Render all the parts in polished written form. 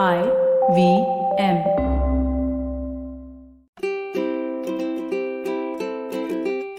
IVM.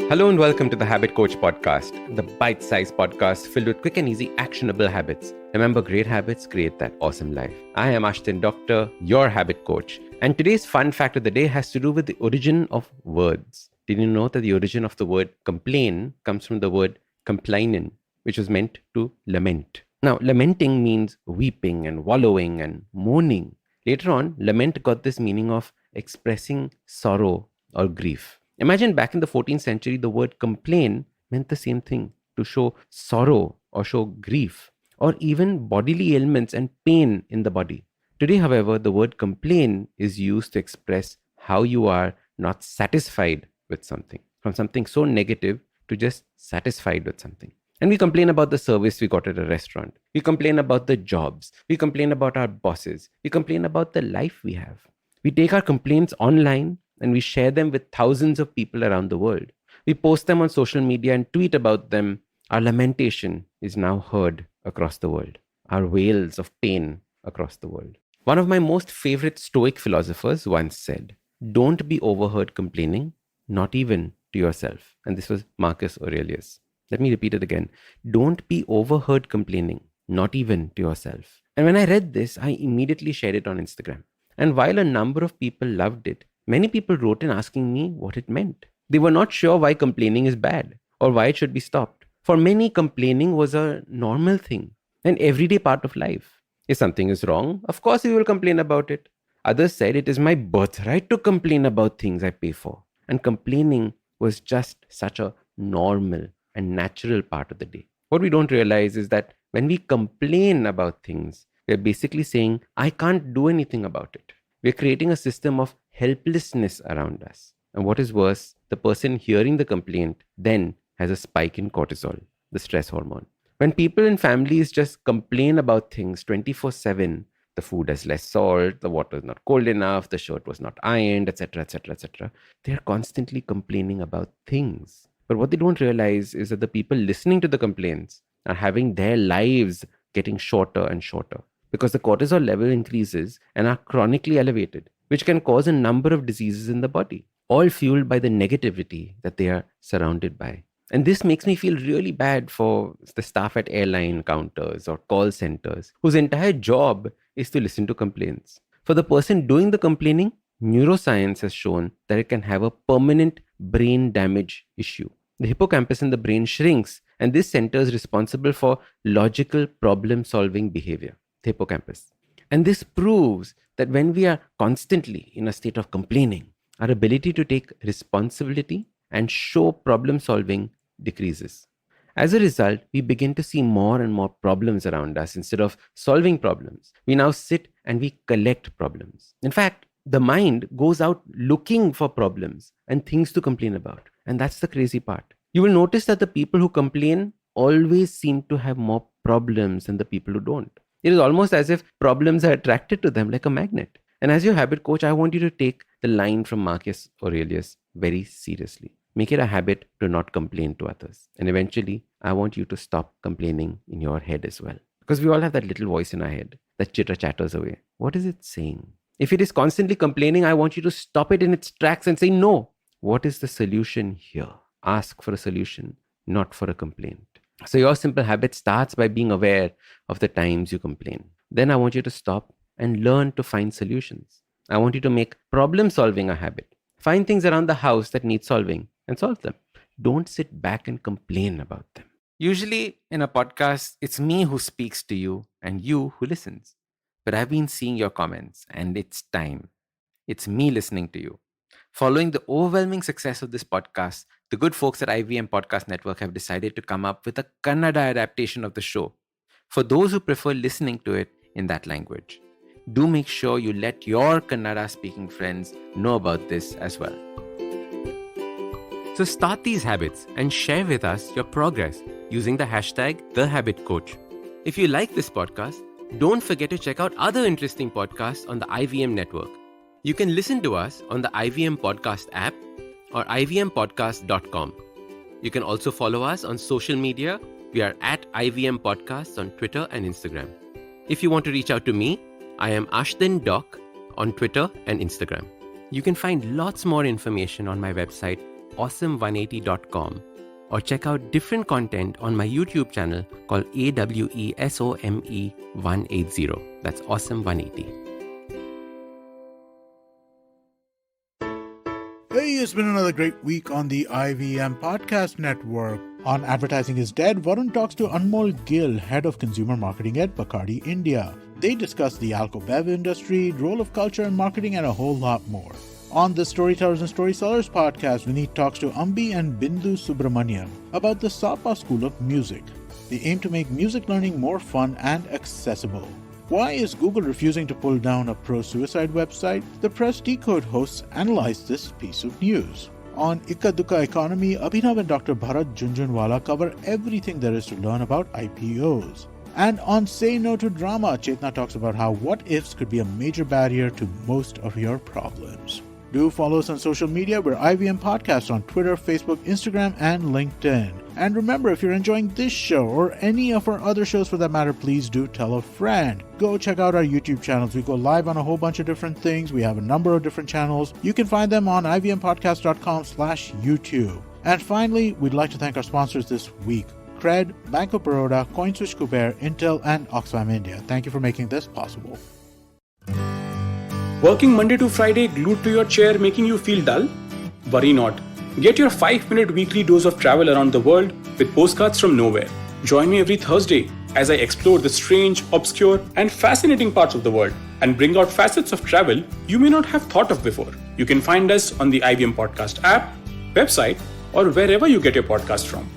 Hello and welcome to the Habit Coach Podcast, the bite-sized podcast filled with quick and easy actionable habits. Remember, great habits create that awesome life. I am Ashdin Doctor, your habit coach. And today's fun fact of the day has to do with the origin of words. Did you know that the origin of the word complain comes from the word complaindre, which was meant to lament? Now, lamenting means weeping and wallowing and moaning. Later on, lament got this meaning of expressing sorrow or grief. Imagine back in the 14th century, the word complain meant the same thing, to show sorrow or show grief, or even bodily ailments and pain in the body. Today, however, the word complain is used to express how you are not satisfied with something, from something so negative to just satisfied with something. And we complain about the service we got at a restaurant. We complain about the jobs. We complain about our bosses. We complain about the life we have. We take our complaints online and we share them with thousands of people around the world. We post them on social media and tweet about them. Our lamentation is now heard across the world. Our wails of pain across the world. One of my most favorite Stoic philosophers once said, "Don't be overheard complaining, not even to yourself." And this was Marcus Aurelius. Let me repeat it again. Don't be overheard complaining, not even to yourself. And when I read this, I immediately shared it on Instagram. And while a number of people loved it, many people wrote in asking me what it meant. They were not sure why complaining is bad or why it should be stopped. For many, complaining was a normal thing, an everyday part of life. If something is wrong, of course we will complain about it. Others said it is my birthright to complain about things I pay for. And complaining was just such a normal and natural part of the day. What we don't realize is that when we complain about things, we're basically saying, I can't do anything about it. We're creating a system of helplessness around us. And what is worse, the person hearing the complaint then has a spike in cortisol, the stress hormone. When people in families just complain about things 24/7, the food has less salt, the water is not cold enough, the shirt was not ironed, etc., etc., etc., they're constantly complaining about things. But what they don't realize is that the people listening to the complaints are having their lives getting shorter and shorter because the cortisol level increases and are chronically elevated, which can cause a number of diseases in the body, all fueled by the negativity that they are surrounded by. And this makes me feel really bad for the staff at airline counters or call centers, whose entire job is to listen to complaints. For the person doing the complaining, neuroscience has shown that it can have a permanent brain damage issue. The hippocampus in the brain shrinks, and this center is responsible for logical problem-solving behavior, the hippocampus. And this proves that when we are constantly in a state of complaining, our ability to take responsibility and show problem-solving decreases. As a result, we begin to see more and more problems around us instead of solving problems. We now sit and we collect problems. In fact, the mind goes out looking for problems and things to complain about. And that's the crazy part. You will notice that the people who complain always seem to have more problems than the people who don't. It is almost as if problems are attracted to them like a magnet. And as your habit coach, I want you to take the line from Marcus Aurelius very seriously. Make it a habit to not complain to others. And eventually, I want you to stop complaining in your head as well. Because we all have that little voice in our head that chitter-chatters away. What is it saying? If it is constantly complaining, I want you to stop it in its tracks and say, no. What is the solution here? Ask for a solution, not for a complaint. So your simple habit starts by being aware of the times you complain. Then I want you to stop and learn to find solutions. I want you to make problem solving a habit. Find things around the house that need solving and solve them. Don't sit back and complain about them. Usually in a podcast, it's me who speaks to you and you who listens. But I've been seeing your comments and it's time. It's me listening to you. Following the overwhelming success of this podcast, the good folks at IVM Podcast Network have decided to come up with a Kannada adaptation of the show for those who prefer listening to it in that language. Do make sure you let your Kannada-speaking friends know about this as well. So start these habits and share with us your progress using the hashtag #TheHabitCoach. If you like this podcast, don't forget to check out other interesting podcasts on the IVM network. You can listen to us on the IVM Podcast app or ivmpodcast.com. You can also follow us on social media. We are at IVM Podcasts on Twitter and Instagram. If you want to reach out to me, I am Ashdin Doc on Twitter and Instagram. You can find lots more information on my website, awesome180.com, or check out different content on my YouTube channel called AWESOME180. That's Awesome 180. Hey, it's been another great week on the IVM Podcast Network. On Advertising is Dead, Varun talks to Anmol Gill, Head of Consumer Marketing at Bacardi India. They discuss the alco-bev industry, role of culture and marketing, and a whole lot more. On the Storytellers and Storysellers podcast, Vineet talks to Ambi and Bindu Subramaniam about the Sapa School of Music. They aim to make music learning more fun and accessible. Why is Google refusing to pull down a pro-suicide website? The Press Decode hosts analyze this piece of news. On Ikka Dukka Economy, Abhinav and Dr. Bharat Junjunwala cover everything there is to learn about IPOs. And on Say No to Drama, Chetna talks about how what-ifs could be a major barrier to most of your problems. Do follow us on social media. We're IVM Podcast on Twitter, Facebook, Instagram, and LinkedIn. And remember, if you're enjoying this show or any of our other shows for that matter, please do tell a friend. Go check out our YouTube channels. We go live on a whole bunch of different things. We have a number of different channels. You can find them on ivmpodcast.com/YouTube. And finally, we'd like to thank our sponsors this week: Cred, Bank of Baroda, CoinSwitch Kuber, Intel, and Oxfam India. Thank you for making this possible. Working Monday to Friday glued to your chair making you feel dull? Worry not. Get your 5-minute weekly dose of travel around the world with Postcards from Nowhere. Join me every Thursday as I explore the strange, obscure, and fascinating parts of the world and bring out facets of travel you may not have thought of before. You can find us on the IVM Podcast app, website, or wherever you get your podcast from.